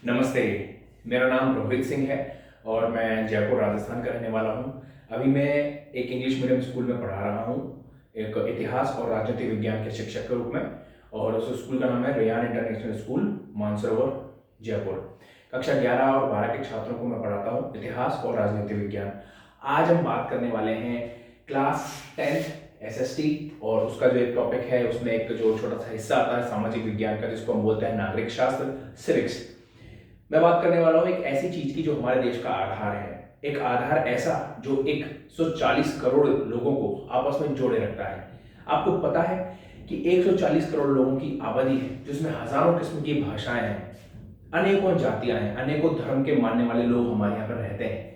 नमस्ते। मेरा नाम रोहित सिंह है और मैं जयपुर राजस्थान का रहने वाला हूँ। अभी मैं एक इंग्लिश मीडियम स्कूल में पढ़ा रहा हूँ, एक इतिहास और राजनीति विज्ञान के शिक्षक के रूप में। और उस स्कूल का नाम है Ryan international school, Mansarovar, Jaipur. कक्षा 11 और 12 के छात्रों को मैं पढ़ाता हूँ इतिहास और राजनीति विज्ञान। आज हम बात करने वाले हैं क्लास 10 एसएसटी, और उसका जो एक टॉपिक है उसमें एक जो छोटा सा हिस्सा आता है सामाजिक विज्ञान का, जिसको हम बोलते हैं नागरिक शास्त्र, सिविक्स। मैं बात करने वाला हूं एक ऐसी चीज की जो हमारे देश का आधार है, एक आधार ऐसा जो 140 करोड़ लोगों को आपस में जोड़े रखता है। आपको पता है कि 140 करोड़ लोगों की आबादी है, जिसमें हजारों किस्म की भाषाएं हैं, अनेकों जातियां हैं, अनेकों धर्म के मानने वाले लोग हमारे यहाँ पर रहते हैं।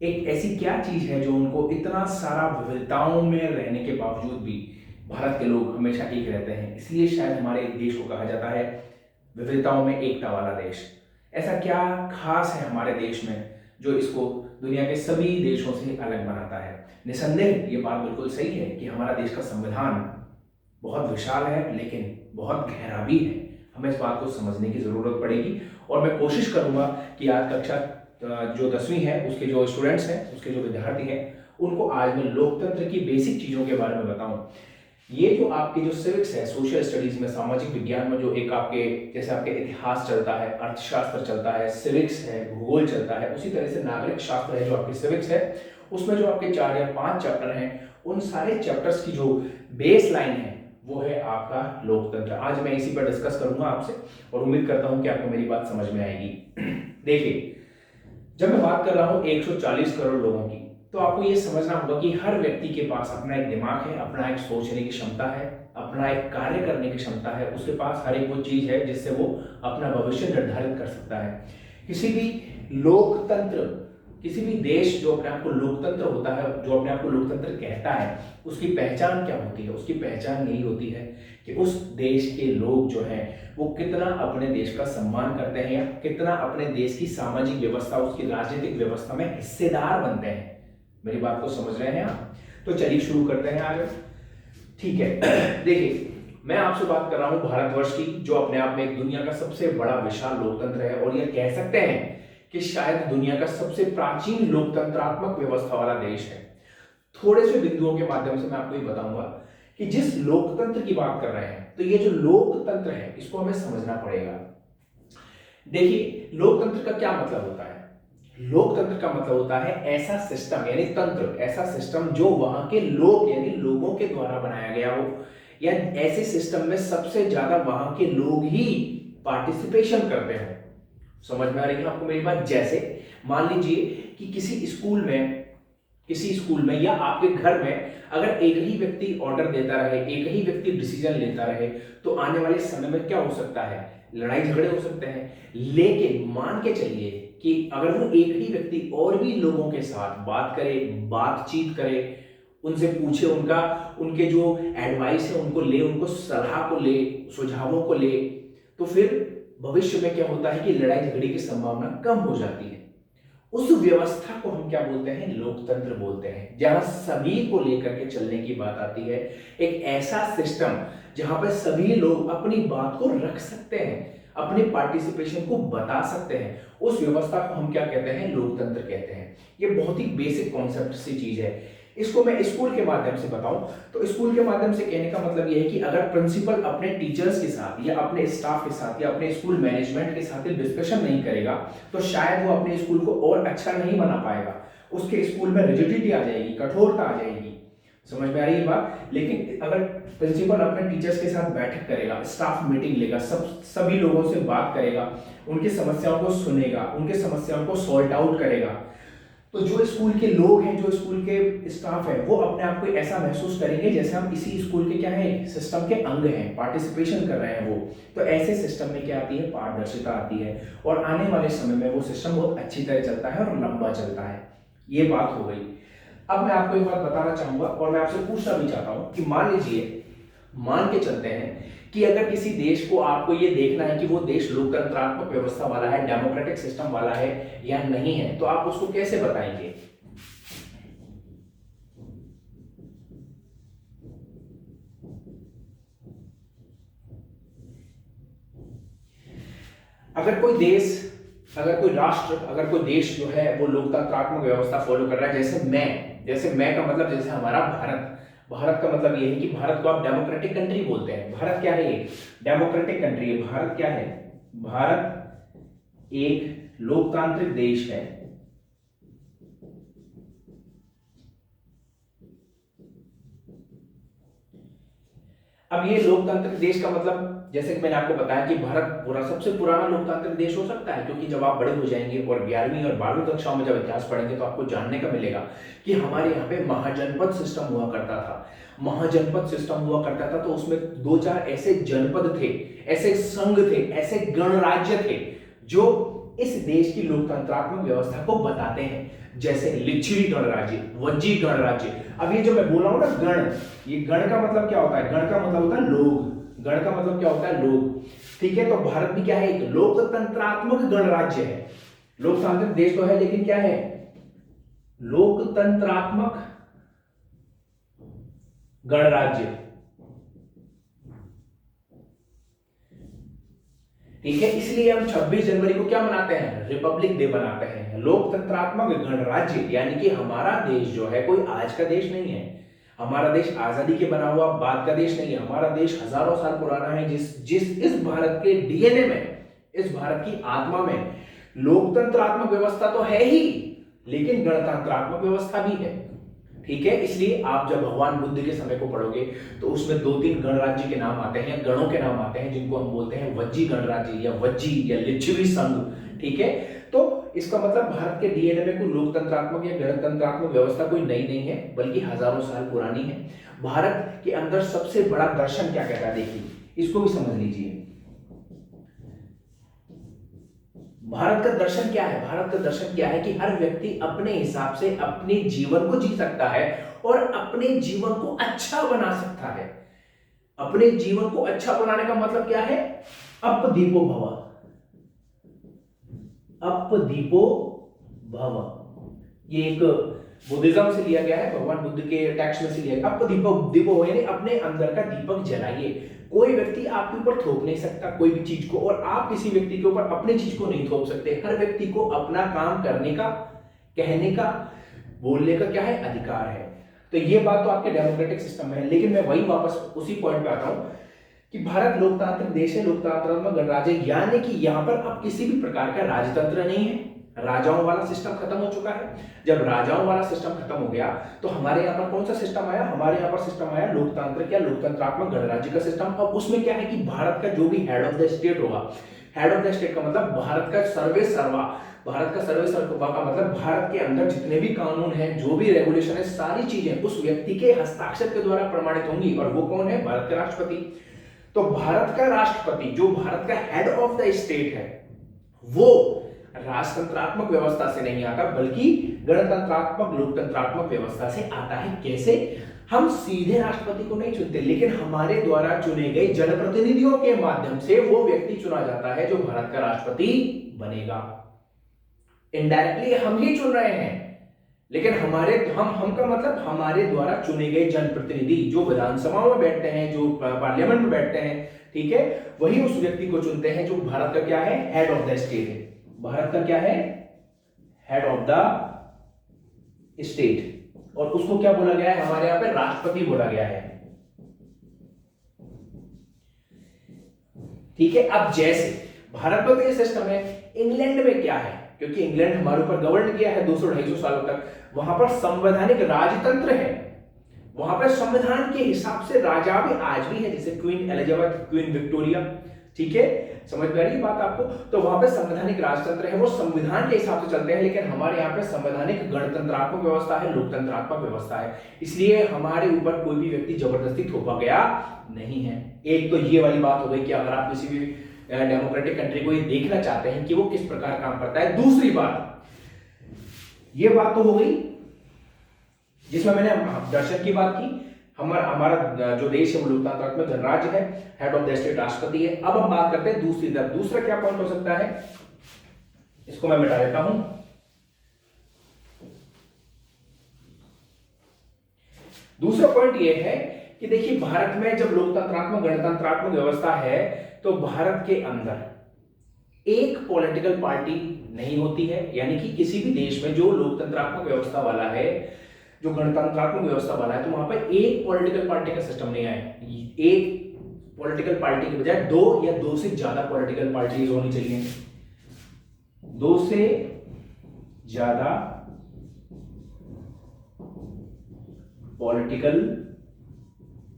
एक ऐसी क्या चीज है जो उनको इतना सारा विविधताओं में रहने के बावजूद भी भारत के लोग हमेशा एक रहते हैं। इसलिए शायद हमारे देश को कहा जाता है विविधताओं में एकता वाला देश। ऐसा क्या खास है हमारे देश में जो इसको दुनिया के सभी देशों से अलग बनाता है? निसंदेह ये बात बिल्कुल सही है कि हमारा देश का संविधान बहुत विशाल है, लेकिन बहुत गहरा भी है। हमें इस बात को समझने की जरूरत पड़ेगी, और मैं कोशिश करूंगा कि आज कक्षा जो 10वीं है उसके जो स्टूडेंट्स हैं, उसके जो विद्यार्थी हैं, उनको आज मैं लोकतंत्र की बेसिक चीजों के बारे में बताऊं। ये जो आपके जो सिविक्स है, सोशल स्टडीज में, सामाजिक विज्ञान में, जो एक आपके जैसे आपके इतिहास चलता है, अर्थशास्त्र चलता है, सिविक्स है, भूगोल चलता है, उसी तरह से नागरिक शास्त्र है जो आपकी सिविक्स है, उसमें जो आपके 4 या 5 चैप्टर हैं, उन सारे चैप्टर्स की जो बेस लाइन है वो है आपका लोकतंत्र। आज मैं इसी पर डिस्कस करूंगा आपसे, और उम्मीद करता हूं कि आपको मेरी बात समझ में आएगी। देखिए, जब मैं बात कर रहा हूं 140 करोड़ लोगों की, तो आपको यह समझना होगा कि हर व्यक्ति के पास अपना एक दिमाग है, अपना एक सोचने की क्षमता है, अपना एक कार्य करने की क्षमता है। उसके पास हर एक वो चीज है जिससे वो अपना भविष्य निर्धारित कर सकता है। किसी भी लोकतंत्र, किसी भी देश जो अपने आप को लोकतंत्र होता है, जो अपने आप को लोकतंत्र कहता है, उसकी पहचान क्या होती है? उसकी पहचान यही होती है कि उस देश के लोग जो हैं वो कितना अपने देश का सम्मान करते हैं, या कितना अपने देश की सामाजिक व्यवस्था, उसकी राजनीतिक व्यवस्था में हिस्सेदार बनते हैं। मेरी बात को समझ रहे हैं आप? तो चलिए शुरू करते हैं आगे। ठीक है। देखिए, मैं आपसे बात कर रहा हूं भारतवर्ष की, जो अपने आप में एक दुनिया का सबसे बड़ा विशाल लोकतंत्र है, और यह कह सकते हैं कि शायद दुनिया का सबसे प्राचीन लोकतंत्रात्मक व्यवस्था वाला देश है। थोड़े से बिंदुओं के माध्यम से मैं आपको ये बताऊंगा कि जिस लोकतंत्र की बात कर रहे हैं, तो ये जो लोकतंत्र है इसको हमें समझना पड़ेगा। देखिए, लोकतंत्र का क्या मतलब होता है? लोकतंत्र का मतलब होता है ऐसा सिस्टम, यानी तंत्र, ऐसा सिस्टम जो वहां के लोग यानी लोगों के द्वारा बनाया गया हो, या ऐसे सिस्टम में सबसे ज्यादा वहां के लोग ही पार्टिसिपेशन करते हो। समझ में आ रही है आपको मेरी बात? जैसे मान लीजिए कि किसी स्कूल में या आपके घर में अगर एक ही व्यक्ति ऑर्डर देता रहे, एक ही व्यक्ति डिसीजन लेता रहे, तो आने वाले समय में क्या हो सकता है? लड़ाई झगड़े हो सकते हैं। लेकिन मान के चलिए कि अगर वो एक ही व्यक्ति और भी लोगों के साथ बात करे, बातचीत करे, उनसे पूछे, उनके जो एडवाइस है उनको ले, उनको सलाह को ले, सुझावों को ले, तो फिर भविष्य में क्या होता है कि लड़ाई झगड़े की संभावना कम हो जाती है। उस व्यवस्था को हम क्या बोलते हैं? लोकतंत्र बोलते हैं। जहां सभी को लेकर के चलने की बात आती है, एक ऐसा सिस्टम जहां पर सभी लोग अपनी बात को रख सकते हैं, अपने पार्टिसिपेशन को बता सकते हैं, उस व्यवस्था को हम क्या कहते हैं? लोकतंत्र कहते हैं। ये बहुत ही बेसिक कॉन्सेप्ट सी चीज है। इसको मैं स्कूल के माध्यम से बताऊं तो स्कूल के माध्यम से कहने का मतलब यह है कि अगर प्रिंसिपल अपने टीचर्स के साथ या अपने स्टाफ के साथ या अपने स्कूल मैनेजमेंट के साथ डिस्कशन नहीं करेगा, तो शायद वो अपने स्कूल को और अच्छा नहीं बना पाएगा। उसके स्कूल में रिजिडिटी आ जाएगी, कठोरता आ जाएगी। समझ में आ रही है बात? लेकिन अगर प्रिंसिपल अपने टीचर्स के साथ बैठक करेगा, स्टाफ मीटिंग लेगा, सभी लोगों से बात करेगा, उनकी समस्याओं को सुनेगा, उनकी समस्याओं को सॉल्ट आउट करेगा, तो जो स्कूल के लोग हैं, जो स्कूल के स्टाफ है, वो अपने आप को ऐसा महसूस करेंगे जैसे हम इसी स्कूल के क्या है, सिस्टम के अंग हैं, पार्टिसिपेशन कर रहे हैं वो। तो ऐसे सिस्टम में क्या आती है? पारदर्शिता आती है, और आने वाले समय में वो सिस्टम बहुत अच्छी तरह चलता है और लंबा चलता है। ये बात हो गई। अब मैं आपको एक बात बताना चाहूंगा, और मैं आपसे पूछना भी चाहता हूं कि मान के चलते हैं कि अगर किसी देश को आपको ये देखना है कि वो देश लोकतंत्रात्मक व्यवस्था वाला है, डेमोक्रेटिक सिस्टम वाला है या नहीं है, तो आप उसको कैसे बताएंगे? अगर कोई देश अगर कोई राष्ट्र, अगर कोई देश जो है वो लोकतंत्रात्मक व्यवस्था फॉलो कर रहा है, जैसे मैं का मतलब जैसे हमारा भारत, भारत का मतलब ये है कि भारत को आप डेमोक्रेटिक कंट्री बोलते हैं। भारत क्या है? ये डेमोक्रेटिक कंट्री है। भारत क्या है? भारत एक लोकतांत्रिक देश है। अब ये लोकतांत्रिक देश का मतलब, जैसे कि मैंने आपको बताया कि भारत पूरा सबसे पुराना लोकतांत्रिक देश हो सकता है, क्योंकि जब आप बड़े हो जाएंगे और 11वीं और 12वीं कक्षाओं में जब इतिहास पढ़ेंगे तो आपको जानने का मिलेगा कि हमारे यहाँ पे महाजनपद सिस्टम हुआ करता था। महाजनपद सिस्टम हुआ करता था तो उसमें दो चार ऐसे जनपद थे, ऐसे संघ थे, ऐसे गणराज्य थे जो इस देश की लोकतंत्रात्मक व्यवस्था को बताते हैं। जैसे लिच्छवी गणराज्य, वज्जी गणराज्य। अब ये जो मैं बोल रहा हूं ना गण, ये गण का मतलब क्या होता है? गण का मतलब होता है लोग। गण का मतलब क्या होता है? लोग। ठीक है, तो भारत भी क्या है? एक लोकतंत्रात्मक गणराज्य है। लोकतांत्रिक देश तो है लेकिन क्या है? लोकतंत्रात्मक गणराज्य। ठीक है, इसलिए हम 26 जनवरी को क्या मनाते हैं? रिपब्लिक डे मनाते हैं। लोकतंत्रात्मक गणराज्य यानी कि हमारा देश जो है कोई आज का देश नहीं है। हमारा देश आजादी के बना हुआ बाद का देश नहीं है। हमारा देश हजारों साल पुराना है। जिस इस भारत के डीएनए में, इस भारत की आत्मा में लोकतंत्रात्मक व्यवस्था तो है ही, लेकिन गणतंत्रात्मक व्यवस्था भी है। ठीक है, इसलिए आप जब भगवान बुद्ध के समय को पढ़ोगे तो उसमें 2-3 गणराज्य के नाम आते हैं, गणों के नाम आते हैं, जिनको हम बोलते हैं वज्जी गणराज्य या वज्जी या लिच्छवी संघ। ठीक है, तो इसका मतलब भारत के डीएनए में कोई लोकतंत्रात्मक या गणतंत्रात्मक व्यवस्था कोई नई नहीं है, बल्कि हजारों साल पुरानी है। भारत के अंदर सबसे बड़ा दर्शन क्या कहता है? देखिए, इसको भी समझ लीजिए। भारत का दर्शन क्या है? भारत का दर्शन क्या है कि हर व्यक्ति अपने हिसाब से अपने जीवन को जी सकता है और अपने जीवन को अच्छा बना सकता है। अपने जीवन को अच्छा बनाने का मतलब क्या है? अपदीपो भव। अपदीपो भव, ये एक बुद्धिज्म से लिया गया है, भगवान बुद्ध के टेक्स्ट में से लिया गया। अपदीपो दीपो यानी अपने अंदर का दीपक जलाइए। कोई व्यक्ति आपके ऊपर थोप नहीं सकता कोई भी चीज को, और आप किसी व्यक्ति के ऊपर अपनी चीज को नहीं थोप सकते। हर व्यक्ति को अपना काम करने का, कहने का, बोलने का क्या है? अधिकार है। तो ये बात तो आपके डेमोक्रेटिक सिस्टम में है, लेकिन मैं वही वापस उसी पॉइंट पे आता हूं कि भारत लोकतांत्रिक देश है, लोकतंत्रात्मक गणराज्य, यानी कि यहां पर अब किसी भी प्रकार का राजतंत्र नहीं है। राजाओं वाला सिस्टम खत्म हो चुका है। जब राजाओं वाला सिस्टम खत्म हो गया तो हमारे यहाँ पर कौन सा सिस्टम आया? हमारे यहाँ पर सिस्टम आया लोकतांत्रिक या लोकतंत्रात्मक गणराज्य का सिस्टम। अब उसमें क्या है कि भारत का जो भी हेड ऑफ द स्टेट होगा, हेड ऑफ द स्टेट का मतलब भारत का सर्वे सर्वा, भारत का सर्वे सर्वा का मतलब भारत के अंदर जितने भी कानून हैं, जो भी रेगुलेशन है, सारी चीजें उस व्यक्ति के हस्ताक्षर के द्वारा प्रमाणित होंगी। और वो कौन है? भारत का राष्ट्रपति। तो भारत का राष्ट्रपति जो भारत का हेड ऑफ द स्टेट है, वो राजतंत्रात्मक व्यवस्था से नहीं आता, बल्कि गणतंत्रात्मक लोकतंत्रात्मक व्यवस्था से आता है। कैसे? हम सीधे राष्ट्रपति को नहीं चुनते, लेकिन हमारे द्वारा चुने गए जनप्रतिनिधियों के माध्यम से वो व्यक्ति चुना जाता है जो भारत का राष्ट्रपति बनेगा। इनडायरेक्टली हम ही चुन रहे हैं, लेकिन हम का मतलब हमारे द्वारा चुने गए जनप्रतिनिधि जो विधानसभा में बैठते हैं, जो पार्लियामेंट में बैठते हैं, ठीक है, वही उस व्यक्ति को चुनते हैं जो भारत का क्या है? हेड ऑफ द स्टेट है। भारत का क्या है? Head of the state. और उसको क्या बोला गया है? हमारे यहां पे राष्ट्रपति बोला गया है। ठीक है, अब जैसे भारत में तो ये सिस्टम है, इंग्लैंड में क्या है? क्योंकि इंग्लैंड हमारे ऊपर गवर्न किया है 200-250 सालों तक, वहां पर संवैधानिक राजतंत्र है। वहां पर संविधान के हिसाब से राजा भी आज भी है, जैसे क्वीन एलिजाबेथ, क्वीन विक्टोरिया। ठीक है, समझ में आ रही है बात आपको? तो वहां पे संवैधानिक राजतंत्र है, वो संविधान के हिसाब से चलते हैं, लेकिन हमारे यहाँ पे संवैधानिक गणतंत्रात्मक व्यवस्था है, लोकतंत्रात्मक व्यवस्था है। इसलिए हमारे ऊपर कोई भी व्यक्ति जबरदस्ती थोपा गया नहीं है। एक तो ये वाली बात हो गई कि अगर आप किसी भी डेमोक्रेटिक कंट्री को ये देखना चाहते हैं कि वो किस प्रकार काम करता है। दूसरी बात, ये बात तो हो गई जिसमें मैंने दर्शन की बात की। हमारा जो देश है वो लोकतांत्रिक गणराज्य है, हेड ऑफ द स्टेट राष्ट्रपति है। अब हम बात करते हैं दूसरी तरफ। दूसरा क्या पॉइंट हो सकता है? इसको मैं मिटा देता हूं। दूसरा पॉइंट ये है कि देखिए, भारत में जब लोकतंत्रात्मक गणतंत्रात्मक व्यवस्था है तो भारत के अंदर एक पॉलिटिकल पार्टी नहीं होती है, यानी कि किसी भी देश में जो लोकतंत्रात्मक व्यवस्था वाला है, जो गणतंत्रात्मक व्यवस्था वाला है, तो वहां पर एक पॉलिटिकल पार्टी का सिस्टम नहीं आए। एक पॉलिटिकल पार्टी के बजाय दो या दो से ज्यादा पॉलिटिकल पार्टीज होनी चाहिए, दो से ज्यादा पॉलिटिकल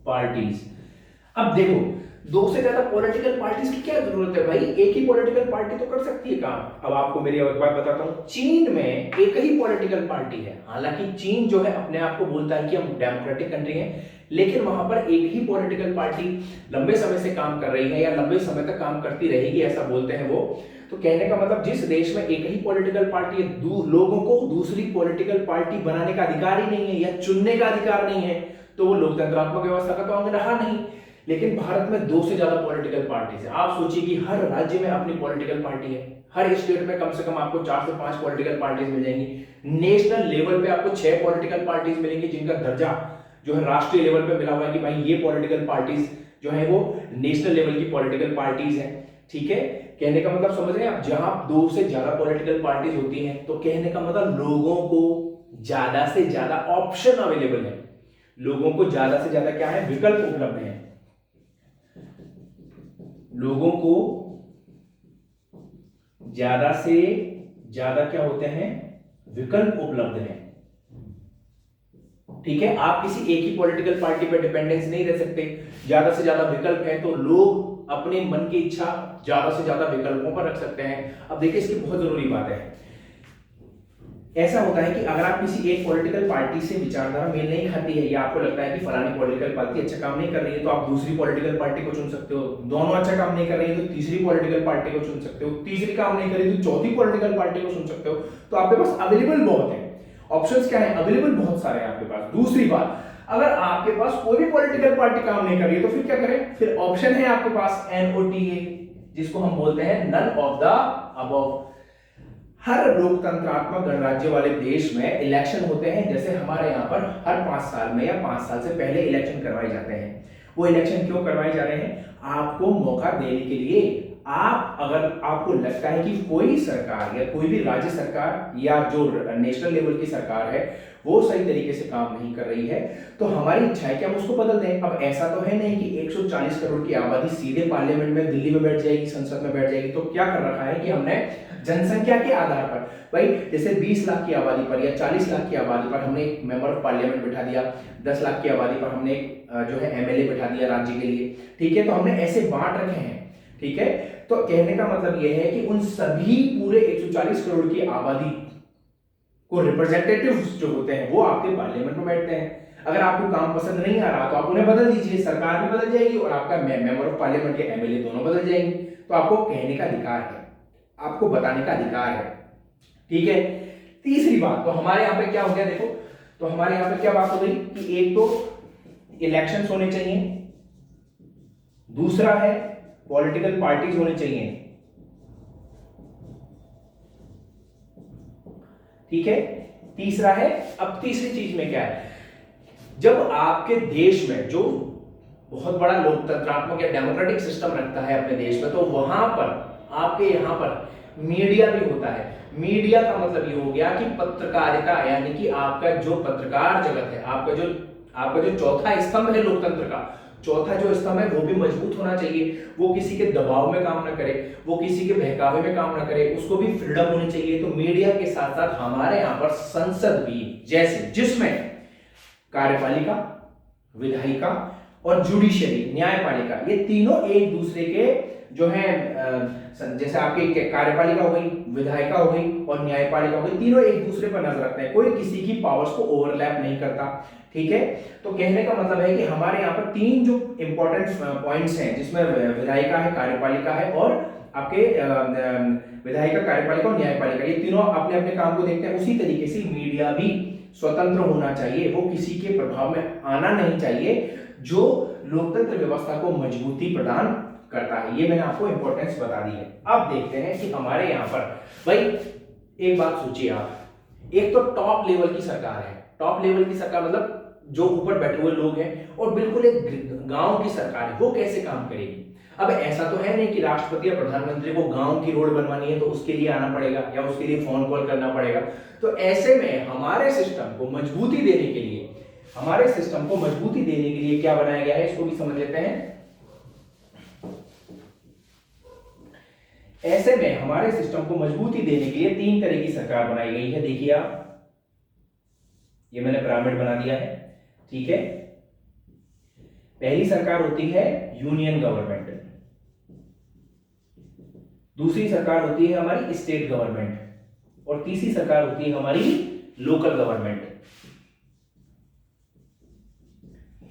पार्टीज। अब देखो, दो से ज्यादा पॉलिटिकल पार्टीज की क्या जरूरत है भाई, एक ही पॉलिटिकल पार्टी तो कर सकती है काम। अब आपको मेरी एक बात बताता हूं, चीन में एक ही पॉलिटिकल पार्टी है। हालांकि चीन जो है अपने आप को बोलता है कि हम डेमोक्रेटिक कंट्री हैं, लेकिन वहां पर एक ही पॉलिटिकल पार्टी लंबे समय से काम कर रही है या लंबे समय तक काम करती रहेगी, ऐसा बोलते हैं वो। तो कहने का मतलब, जिस देश में एक ही पॉलिटिकल पार्टी है, लोगों को दूसरी पॉलिटिकल पार्टी बनाने का अधिकार ही नहीं है या चुनने का अधिकार नहीं है, तो वो लोकतंत्रात्मक व्यवस्था का तो अंग रहा नहीं। लेकिन भारत में दो से ज्यादा पॉलिटिकल पार्टीज है। आप सोचिए कि हर राज्य में अपनी पॉलिटिकल पार्टी है, हर स्टेट में कम से कम आपको 4 से 5 पॉलिटिकल पार्टीज मिल जाएंगी। नेशनल लेवल पे आपको 6 पॉलिटिकल पार्टीज मिलेंगी, जिनका दर्जा जो है राष्ट्रीय लेवल पे मिला हुआ है कि भाई ये पॉलिटिकल पार्टीज जो है वो नेशनल लेवल की पॉलिटिकल पार्टीज हैं। ठीक है, कहने का मतलब समझ रहे हैं आप, जहां दो से ज्यादा पॉलिटिकल पार्टीज होती हैं, तो कहने का मतलब लोगों को ज्यादा से ज्यादा ऑप्शन अवेलेबल है, लोगों को ज्यादा से ज्यादा क्या है, विकल्प उपलब्ध है, लोगों को ज्यादा से ज्यादा क्या होते हैं, विकल्प उपलब्ध हैं। ठीक है, आप किसी एक ही पॉलिटिकल पार्टी पर डिपेंडेंस नहीं रह सकते, ज्यादा से ज्यादा विकल्प है, तो लोग अपने मन की इच्छा ज्यादा से ज्यादा विकल्पों पर रख सकते हैं। अब देखिए, इसकी बहुत जरूरी बात है। ऐसा होता है कि अगर आप किसी एक पॉलिटिकल पार्टी से विचारधारा मेल नहीं खाती है, या आपको लगता है कि फलानी पॉलिटिकल पार्टी अच्छा काम नहीं कर रही है, तो आप दूसरी पॉलिटिकल पार्टी को चुन सकते हो। दोनों अच्छा काम नहीं कर रही है तो तीसरी पॉलिटिकल पार्टी को चुन सकते हो, तीसरी काम नहीं कर रही तो चौथी पॉलिटिकल पार्टी को चुन सकते हो। तो आपके पास अवेलेबल बहुत है, ऑप्शंस क्या है, अवेलेबल बहुत सारे हैं आपके पास। दूसरी बात, अगर आपके पास कोई भी पॉलिटिकल पार्टी काम नहीं कर रही है, तो फिर क्या करें, फिर ऑप्शन है आपके पास NOTA, जिसको हम बोलते हैं नन ऑफ द अबव। हर लोकतंत्रात्मक गणराज्य वाले देश में इलेक्शन होते हैं, जैसे हमारे यहाँ पर हर 5 साल में या 5 साल से पहले इलेक्शन करवाए जाते हैं। वो इलेक्शन क्यों करवाए जा रहे हैं, आपको मौका देने के लिए। आप अगर आपको लगता है कि कोई सरकार या कोई भी राज्य सरकार या जो नेशनल लेवल की सरकार है वो सही तरीके से काम नहीं कर रही है, तो हमारी इच्छा है कि हम उसको बदल दें। अब ऐसा तो है नहीं कि 140 करोड़ की आबादी सीधे पार्लियामेंट में, दिल्ली में बैठ जाएगी, संसद में बैठ जाएगी। तो क्या कर रखा है कि हमने जनसंख्या के आधार पर, भाई जैसे 20 लाख की आबादी पर या 40 लाख की आबादी पर हमने एक मेंबर ऑफ पार्लियामेंट बिठा दिया, 10 लाख की आबादी पर हमने जो है MLA बिठा दिया राज्य के लिए। ठीक है, तो हमने ऐसे बांट रखे हैं। ठीक है, तो कहने का मतलब यह है कि उन सभी पूरे 140 करोड़ की आबादी को रिप्रेजेंटेटिव्स जो होते हैं वो आपके पार्लियामेंट में बैठते हैं। अगर आपको काम पसंद नहीं आ रहा तो आप उन्हें बदल दीजिए, सरकार भी बदल जाएगी और आपका मेंबर ऑफ पार्लियामेंट के MLA दोनों बदल जाएंगे। तो आपको कहने का अधिकार है, आपको बताने का अधिकार है। ठीक है, तीसरी बात, तो हमारे यहाँ पे क्या हो गया, देखो, तो हमारे यहाँ पे क्या बात हो गई कि एक तो इलेक्शंस होने चाहिए, दूसरा है पॉलिटिकल पार्टीज होने चाहिए। ठीक है, तीसरा है, अब तीसरी चीज में क्या है, जब आपके देश में जो बहुत बड़ा लोकतंत्रात्मक या डेमोक्रेटिक सिस्टम रखता है अपने देश में, तो वहां पर आपके यहां पर मीडिया भी होता है। मीडिया का मतलब ये हो गया कि पत्रकारिता, यानी कि आपका जो पत्रकार जगत है, आपका जो चौथा स्तंभ है लोकतंत्र का, चौथा जो स्तंभ है वो भी मजबूत होना चाहिए। वो किसी के दबाव में काम ना करे, वो किसी के बहकावे में काम ना करे, उसको भी फ्रीडम होनी चाहिए। तो मीडिया के साथ साथ हमारे यहाँ पर संसद भी, जैसे जिसमें कार्यपालिका, विधायिका और जुडिशरी, न्यायपालिका, ये तीनों एक दूसरे के जो है, जैसे आपकी कार्यपालिका हो गई, विधायिका हो गई और न्यायपालिका हो गई, तीनों एक दूसरे पर नजर रखते हैं, कोई किसी की पावर्स को ओवरलैप नहीं करता। ठीक है, तो कहने का मतलब है कि हमारे यहाँ पर 3 जो इंपॉर्टेंट पॉइंट्स हैं, जिसमें विधायिका है, कार्यपालिका है और आपके विधायिका, कार्यपालिका और न्यायपालिका, ये तीनों अपने अपने काम को देखते हैं। उसी तरीके से मीडिया भी स्वतंत्र होना चाहिए, वो किसी के प्रभाव में आना नहीं चाहिए, जो लोकतंत्र व्यवस्था को मजबूती प्रदान करता है। ये मैंने आपको इंपॉर्टेंस बता दी है। अब देखते हैं कि हमारे यहाँ पर, भाई एक बात सोचिए आप, एक तो टॉप लेवल की सरकार है। टॉप लेवल की सरकार मतलब जो ऊपर बैठे हुए लोग हैं, और बिल्कुल एक गांव की सरकार है, वो कैसे काम करेगी। अब ऐसा तो है नहीं कि राष्ट्रपति या प्रधानमंत्री को गांव की रोड बनवानी है तो उसके लिए आना पड़ेगा या उसके लिए फोन कॉल करना पड़ेगा। तो ऐसे में हमारे सिस्टम को मजबूती देने के लिए, क्या बनाया गया है, इसको भी समझ लेते हैं। ऐसे में हमारे सिस्टम को मजबूती देने के लिए 3 तरह की सरकार बनाई गई है। देखिए आप, ये मैंने पिरामिड बना दिया है, ठीक है। पहली सरकार होती है यूनियन गवर्नमेंट, दूसरी सरकार होती है हमारी स्टेट गवर्नमेंट, और तीसरी सरकार होती है हमारी लोकल गवर्नमेंट।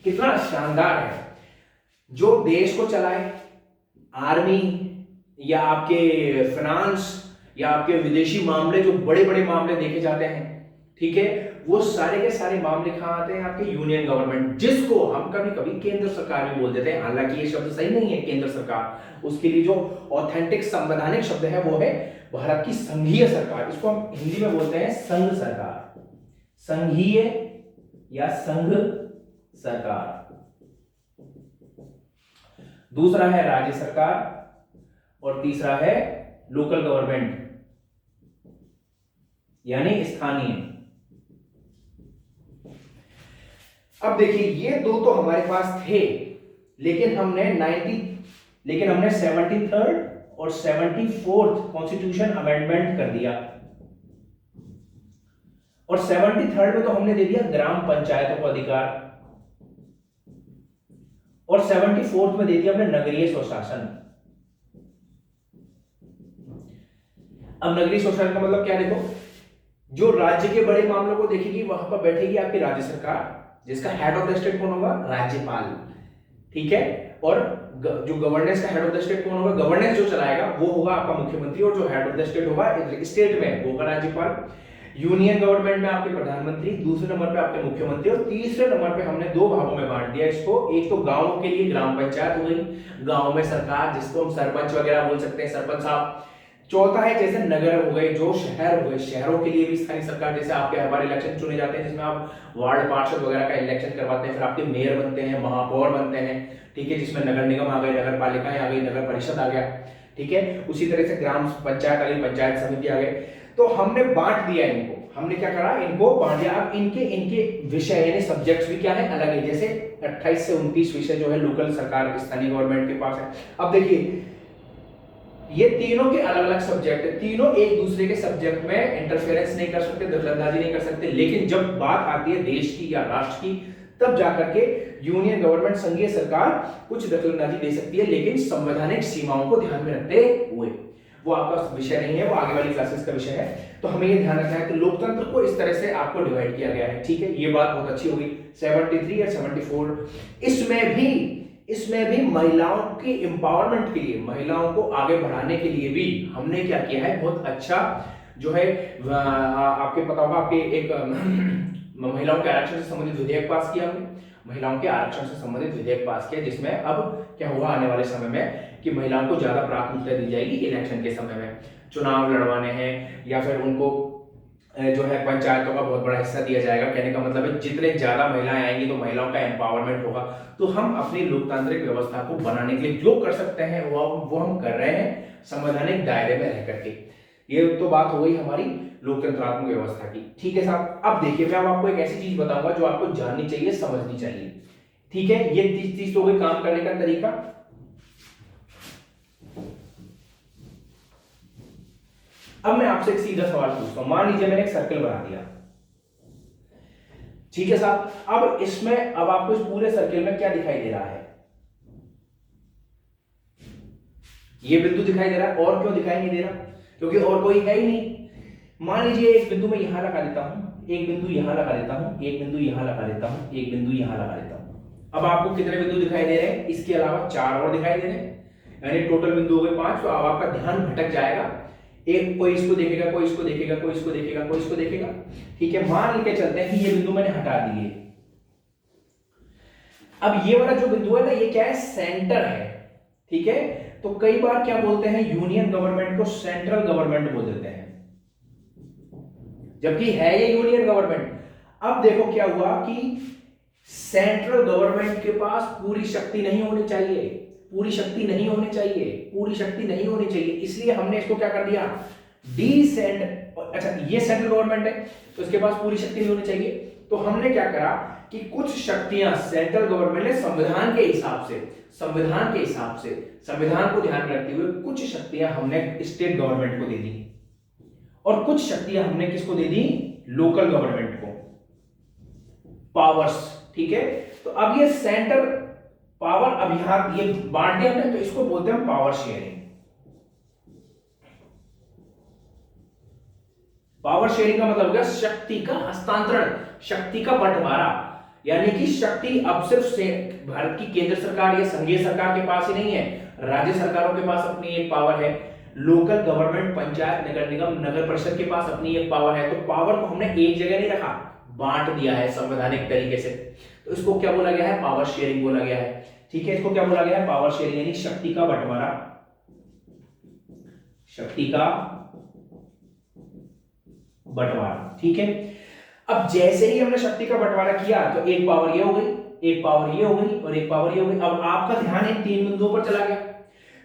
कितना शानदार है। जो देश को चलाए, आर्मी या आपके फाइनेंस या आपके विदेशी मामले, जो बड़े बड़े मामले देखे जाते हैं, ठीक है, वो सारे के सारे मामले कहां आते हैं, आपके यूनियन गवर्नमेंट, जिसको हम कभी कभी केंद्र सरकार भी बोल देते हैं। हालांकि ये शब्द सही नहीं है केंद्र सरकार, उसके लिए जो ऑथेंटिक संवैधानिक शब्द है वो है भारत की संघीय सरकार। इसको हम हिंदी में बोलते हैं संघ सरकार, संघीय या संघ सरकार। दूसरा है राज्य सरकार और तीसरा है लोकल गवर्नमेंट यानी स्थानीय। अब देखिए, ये दो तो हमारे पास थे, लेकिन हमने 73rd और 74th कॉन्स्टिट्यूशन अमेंडमेंट कर दिया, और 73rd में तो हमने दे दिया ग्राम पंचायतों को अधिकार, और 74th में दे दिया हमने नगरीय स्वशासन। अब नगरीय स्वशासन का मतलब क्या, देखो, जो राज्य के बड़े मामलों को देखेगी वहां पर बैठेगी आपकी राज्य सरकार, जिसका हेड ऑफ द स्टेट कौन होगा, राज्यपाल, ठीक है। और जो गवर्नेंस का हेड ऑफ द स्टेट कौन होगा, गवर्नेंस जो चलाएगा वो होगा आपका मुख्यमंत्री, और जो हेड ऑफ द स्टेट होगा स्टेट में वो होगा राज्यपाल। यूनियन गवर्नमेंट में आपके प्रधानमंत्री, दूसरे नंबर पे आपके मुख्यमंत्री, और तीसरे नंबर पे हमने 2 भागों में बांट दिया इसको। एक तो गांवों के लिए ग्राम पंचायत हो गई, गांव में सरकार, जिसको हम सरपंच वगैरह बोल सकते हैं, सरपंच साहब। चौथा है जैसे नगर हो गए, जो शहर हो गए, शहरों के लिए भी स्थानीय सरकार, जैसे आपके हर बार इलेक्शन चुने जाते हैं जिसमें आप वार्ड पार्षद वगैरह का इलेक्शन करवाते हैं, फिर आपके मेयर बनते हैं, महापौर बनते हैं, ठीक है, जिसमें नगर निगम आ गए, नगर पालिकाएं आ गई, नगर परिषद आ गया, ठीक है। उसी तरह से ग्राम पंचायत आ गई, पंचायत समिति आ गए। तो हमने बांट दिया इनको, हमने क्या करा, इनको बांट दिया। अब इनके विषय यानी सब्जेक्ट्स भी क्या है, अलग है। जैसे 28 से 29 विषय जो है लोकल सरकार, स्थानीय गवर्नमेंट के पास है। अब देखिए, ये तीनों के अलग अलग सब्जेक्ट है, तीनों एक दूसरे के सब्जेक्ट में इंटरफेरेंस नहीं कर सकते, दखलंदाजी नहीं कर सकते, लेकिन जब बात आती है देश की या राष्ट्र की, तब जाकर के यूनियन गवर्नमेंट, संघीय सरकार कुछ दखलंदाजी दे सकती है, लेकिन संवैधानिक सीमाओं को ध्यान में रखते हुए। वो आपका विषय नहीं है, वो आगे वाली क्लासेस का विषय है, तो हमें ये ध्यान रखना है। तो लोकतंत्र को इस तरह से आपको डिवाइड किया गया है, ठीक है, ये बात बहुत अच्छी होगी। 73 या 74, इसमें भी महिलाओं के एम्पावरमेंट के लिए, महिलाओं को आगे बढ़ाने के लिए भी हमने क्या किया है, बहुत अच्छा जो है, आपके पता होगा, आपके एक महिलाओं के आरक्षण से संबंधित विधेयक पास किया हमने, महिलाओं के आरक्षण से संबंधित विधेयक पास किया, जिसमें अब क्या होगा आने वाले समय में कि महिलाओं को ज्यादा प्राथमिकता दी जाएगी इलेक्शन के समय में, चुनाव लड़वाने हैं या फिर उनको जो है पंचायतों का बहुत बड़ा हिस्सा दिया जाएगा। कहने का मतलब है जितने ज्यादा महिलाएं आएंगी तो महिलाओं का एम्पावरमेंट होगा। तो हम अपनी लोकतांत्रिक व्यवस्था को बनाने के लिए जो कर सकते हैं वो हम कर रहे हैं, संवैधानिक दायरे में रह करके। ये तो बात हो गई हमारी लोकतंत्रात्मक व्यवस्था की, ठीक है साहब। अब देखिए, मैं अब आपको एक ऐसी चीज बताऊंगा जो आपको जाननी चाहिए, समझनी चाहिए, ठीक है। ये चीज तो हो गई काम करने का तरीका। अब मैं आपसे एक सीधा सवाल पूछता हूं, मान लीजिए मैंने एक सर्कल बना दिया, ठीक है साहब। अब इसमें, अब आपको इस पूरे सर्कल में क्या दिखाई दे रहा है, ये बिंदु दिखाई दे रहा है, और क्यों दिखाई नहीं दे रहा, क्योंकि और कोई है ही नहीं। मान लीजिए एक बिंदु मैं यहां लगा देता हूं, एक बिंदु यहां लगा देता हूं, एक बिंदु यहां लगा देता हूं, एक बिंदु यहां लगा देता हूं। अब आपको कितने बिंदु दिखाई दे रहे हैं, इसके अलावा 4 और दिखाई दे रहे हैं, यानी टोटल बिंदु हो गए 5। तो अब आपका ध्यान भटक जाएगा, एक कोई इसको देखेगा, कोई इसको देखेगा, कोई इसको देखेगा, कोई इसको देखेगा, ठीक है। मान लेके चलते हैं कि ये बिंदु मैंने हटा दिए। अब ये वाला जो बिंदु है ना, ये क्या है, सेंटर है, ठीक है। तो कई बार क्या बोलते हैं, यूनियन गवर्नमेंट को सेंट्रल गवर्नमेंट बोल देते हैं, जबकि है ये यूनियन गवर्नमेंट। अब देखो क्या हुआ कि सेंट्रल गवर्नमेंट के पास पूरी शक्ति नहीं होनी चाहिए, पूरी शक्ति नहीं होनी चाहिए, पूरी शक्ति नहीं होनी चाहिए, इसलिए हमने इसको क्या कर दिया, डिसेंट। अच्छा, ये सेंट्रल गवर्नमेंट है तो इसके पास पूरी शक्ति नहीं होनी चाहिए, तो हमने क्या करा कि कुछ शक्तियां सेंट्रल गवर्नमेंट ने संविधान के हिसाब से, संविधान को ध्यान में रखते हुए कुछ शक्तियां हमने स्टेट गवर्नमेंट को दे दी और कुछ शक्तियां हमने किसको दे दी, लोकल गवर्नमेंट को, पावर्स। ठीक है, तो अब ये सेंटर पावर अब यहां ये बांट दिया हमने, तो इसको बोलते हैं पावर शेयरिंग। पावर शेयरिंग का मतलब हो गया शक्ति का हस्तांतरण, शक्ति का बंटवारा, यानी कि शक्ति अब सिर्फ भारत की केंद्र सरकार या संघीय सरकार के पास ही नहीं है, राज्य सरकारों के पास अपनी एक पावर है, लोकल गवर्नमेंट, पंचायत, नगर निगम, नगर परिषद के पास अपनी एक पावर है। तो पावर को हमने एक जगह नहीं रखा, बांट दिया है संवैधानिक तरीके से, तो इसको क्या बोला गया है, पावर शेयरिंग बोला गया है। ठीक है, इसको क्या बोला गया है, पावर शेयरिंग, यानी शक्ति का बंटवारा, शक्ति का बंटवारा। ठीक है, अब जैसे ही हमने शक्ति का बंटवारा किया तो एक पावर ये हो गई, एक पावर ये हो गई और एक पावर ये हो गई। अब आपका ध्यान इन तीन बिंदुओं पर चला गया,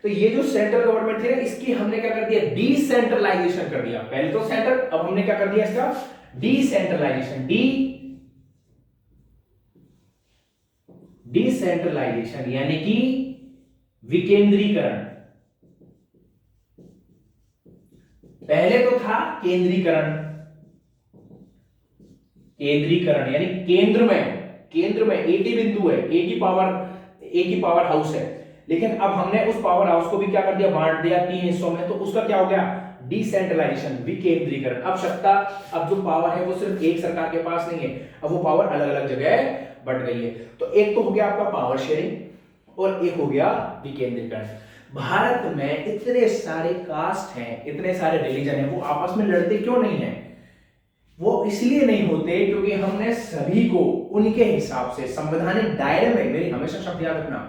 तो ये जो सेंट्रल गवर्नमेंट थी ना, इसकी हमने क्या कर दिया, डिसेंट्रलाइजेशन कर दिया। पहले तो सेंटर, अब हमने क्या कर दिया इसका, डिसेंट्रलाइजेशन, डिसेंट्रलाइजेशन यानी कि विकेंद्रीकरण। पहले तो था केंद्रीकरण, केंद्रीकरण यानी केंद्र में एक ही बिंदु है, एक ही पावर हाउस है, लेकिन अब हमने उस पावर हाउस को भी क्या कर दिया, बांट दिया तीन हिस्सों में, तो उसका क्या हो गया, डिसेंट्रलाइजेशन, विकेंद्रीकरण। अब जो पावर है वो सिर्फ एक सरकार के पास नहीं है, अब वो पावर अलग अलग जगह बट गई है। तो एक तो हो गया आपका पावर शेयरिंग और एक हो गया विकेंद्रीकरण। भारत में इतने सारे कास्ट हैं, इतने सारे रिलीजन हैं, वो आपस में लड़ते क्यों नहीं है, वो इसलिए नहीं होते क्योंकि हमने सभी को उनके हिसाब से संवैधानिक दायरे में, मेरी हमेशा शब्द याद रखना,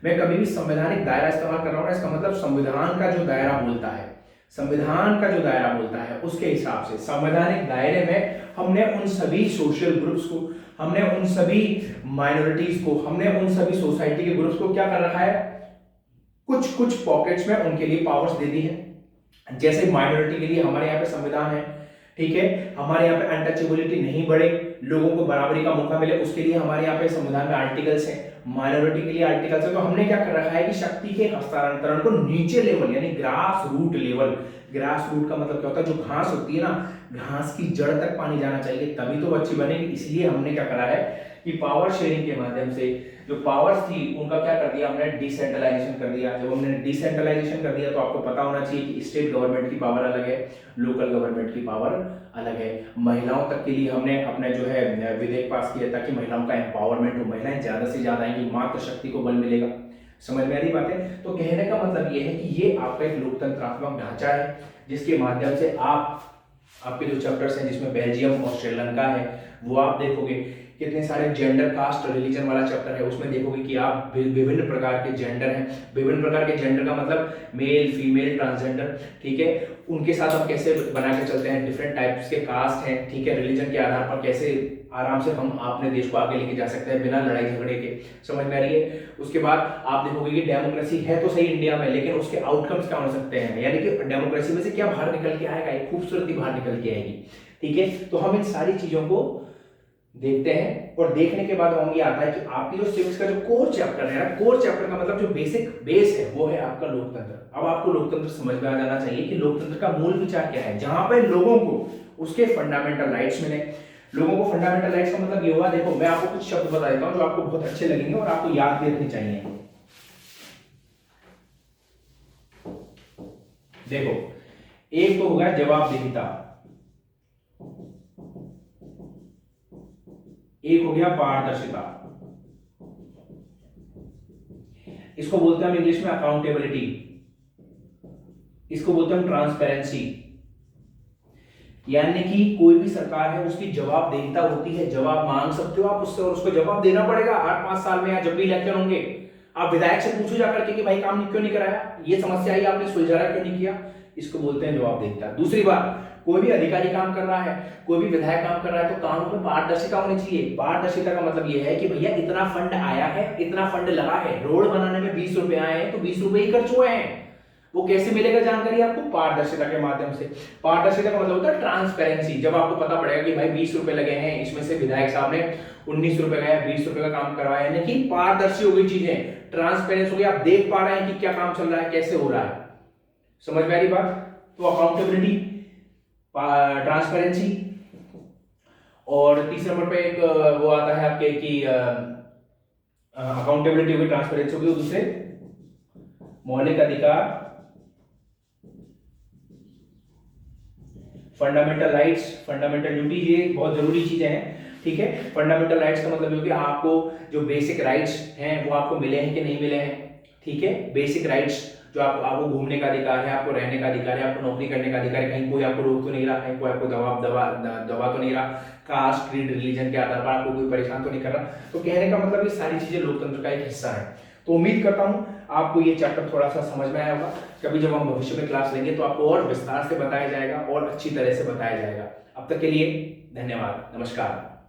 मैं कभी भी संवैधानिक दायरा इस्तेमाल कर रहा हूं ना, इसका मतलब संविधान का जो दायरा बोलता है, संविधान का जो दायरा बोलता है उसके हिसाब से, संवैधानिक दायरे में हमने उन सभी सोशल ग्रुप्स को, हमने उन सभी माइनॉरिटीज को, हमने उन सभी सोसाइटी के ग्रुप्स को क्या कर रखा है, कुछ कुछ पॉकेट्स में उनके लिए पावर्स दे दी है। जैसे माइनॉरिटी के लिए हमारे यहाँ पे संविधान है, ठीक है, हमारे यहाँ पे अनटचेबिलिटी नहीं बढ़े, लोगों को बराबरी का मौका मिले, उसके लिए हमारे यहाँ पे संविधान में आर्टिकल्स हैं, माइनॉरिटी के लिए आर्टिकल्स है। तो हमने क्या कर रखा है कि शक्ति के हस्तांतरण को नीचे लेवल यानी grass root level, grass root का मतलब क्या होता है, जो घास होती है ना, घास की जड़ तक पानी जाना चाहिए तभी तो बच्ची बनेगी। इसलिए हमने क्या करा है कि पावर शेयरिंग के माध्यम से जो पावर्स थी उनका क्या कर दिया, हमने डिसेंट्रलाइजेशन कर दिया। जब हमने डिसेंट्रलाइजेशन कर दिया तो आपको पता होना चाहिए कि स्टेट गवर्नमेंट की पावर अलग है, लोकल गवर्नमेंट की पावर अलग है। महिलाओं तक के लिए हमने अपने जो है विधेयक पास किया ताकि महिलाओं का एम्पावरमेंट हो, महिलाएं ज्यादा से ज्यादा आएंगी, मातृशक्ति को बल मिलेगा। समझ में आ रही बातें? तो कहने का मतलब ये है कि ये आपका एक लोकतंत्रात्मक ढांचा है जिसके माध्यम से आपके जो चैप्टर्स हैं जिसमें बेल्जियम और श्रीलंका है वो आप देखोगे, कितने सारे जेंडर कास्ट रिलीजन वाला चैप्टर है, उसमें देखोगे कि आप विभिन्न प्रकार के जेंडर हैं, विभिन्न प्रकार के जेंडर का मतलब मेल, फीमेल, ट्रांसजेंडर, ठीक है, उनके साथ हम कैसे बना के चलते हैं, डिफरेंट टाइप्स के कास्ट हैं, ठीक है, रिलीजन के आधार पर कैसे आराम से हम अपने देश को आगे लेके जा सकते हैं बिना लड़ाई झगड़े के। समझ में आ रही है? उसके बाद आप देखोगे कि डेमोक्रेसी है तो सही इंडिया में, लेकिन उसके आउटकम्स क्या हो सकते हैं, यानी कि डेमोक्रेसी में से क्या बाहर निकल के आएगा, एक खूबसूरती बाहर निकल के आएगी। ठीक है, तो हम इन सारी चीजों को देखते हैं और देखने के बाद हम ये आता है कि आपकी जो सिविक्स का जो कोर चैप्टर है ना, कोर चैप्टर का मतलब जो बेसिक बेस है वो है आपका लोकतंत्र। अब आपको लोकतंत्र समझ में आ जाना चाहिए कि लोकतंत्र का मूल विचार क्या है, जहां पे लोगों को उसके फंडामेंटल राइट्स मिले। लोगों को फंडामेंटल राइट्स का मतलब ये हुआ, देखो मैं आपको कुछ शब्द बता देता हूं जो आपको बहुत अच्छे लगेंगे और आपको याद भी रखने चाहिए। देखो, एक तो होगा जवाबदेहिता, एक हो गया पारदर्शिता, इसको बोलते हैं हम इंग्लिश में अकाउंटेबिलिटी, इसको बोलते हैं हम ट्रांसपेरेंसी, यानी कि कोई भी सरकार है उसकी जवाबदेहिता होती है, जवाब मांग सकते हो आप उससे और उसको जवाब देना पड़ेगा। 8-5 साल में या जब भी इलेक्शन होंगे आप विधायक से पूछो जाकर के कि भाई काम क्यों नहीं कराया, ये समस्या आई आपने सुलझाया क्यों नहीं किया, इसको बोलते हैं जवाबदेहिता। दूसरी बात, कोई भी अधिकारी काम कर रहा है, कोई भी विधायक काम कर रहा है, तो कानून में पारदर्शिता होनी चाहिए। पारदर्शिता का मतलब ये है कि भैया इतना फंड आया है, इतना फंड लगा है, रोड बनाने में 20 रुपए आए हैं तो 20 रुपए ही खर्च हुए हैं। वो कैसे मिलेगा जानकारी आपको? पारदर्शिता के माध्यम से। पारदर्शिता का मतलब होता है ट्रांसपेरेंसी। जब आपको पता पड़ेगा कि भाई 20 रुपए लगे हैं, इसमें से विधायक साहब ने 19 रुपए का या 20 रुपए का काम करवाया है, लेकिन पारदर्शी हो गई चीजें, ट्रांसपेरेंस हो गई, आप देख पा रहे हैं कि क्या काम चल रहा है, कैसे हो रहा है। समझ में आ रही बात? तो अकाउंटेबिलिटी, ट्रांसपेरेंसी, और तीसरे नंबर पे एक वो आता है आपके कि अकाउंटेबिलिटी होगी, ट्रांसपेरेंसी होगी, दूसरे मौलिक अधिकार, फंडामेंटल राइट्स, फंडामेंटल ड्यूटीज, ये बहुत जरूरी चीजें हैं। ठीक है, फंडामेंटल राइट्स का मतलब ये कि आपको जो बेसिक राइट्स हैं वो आपको मिले हैं कि नहीं मिले हैं। ठीक है, बेसिक राइट्स जो आपको घूमने का अधिकार है, आपको रहने का अधिकार है, आपको नौकरी करने का अधिकार है, कहीं कोई आपको रोक तो नहीं रहा, कहीं कोई आपको दबा तो नहीं रहा, कास्ट, क्रीड, रिलीजन के आधार पर आपको कोई परेशान तो नहीं कर रहा। तो कहने का मतलब ये सारी चीजें लोकतंत्र का एक हिस्सा है। तो उम्मीद करता हूं आपको ये चैप्टर थोड़ा सा समझ में आया होगा। कभी जब हम भविष्य में क्लास लेंगे तो आपको और विस्तार से बताया जाएगा और अच्छी तरह से बताया जाएगा। अब तक के लिए धन्यवाद, नमस्कार।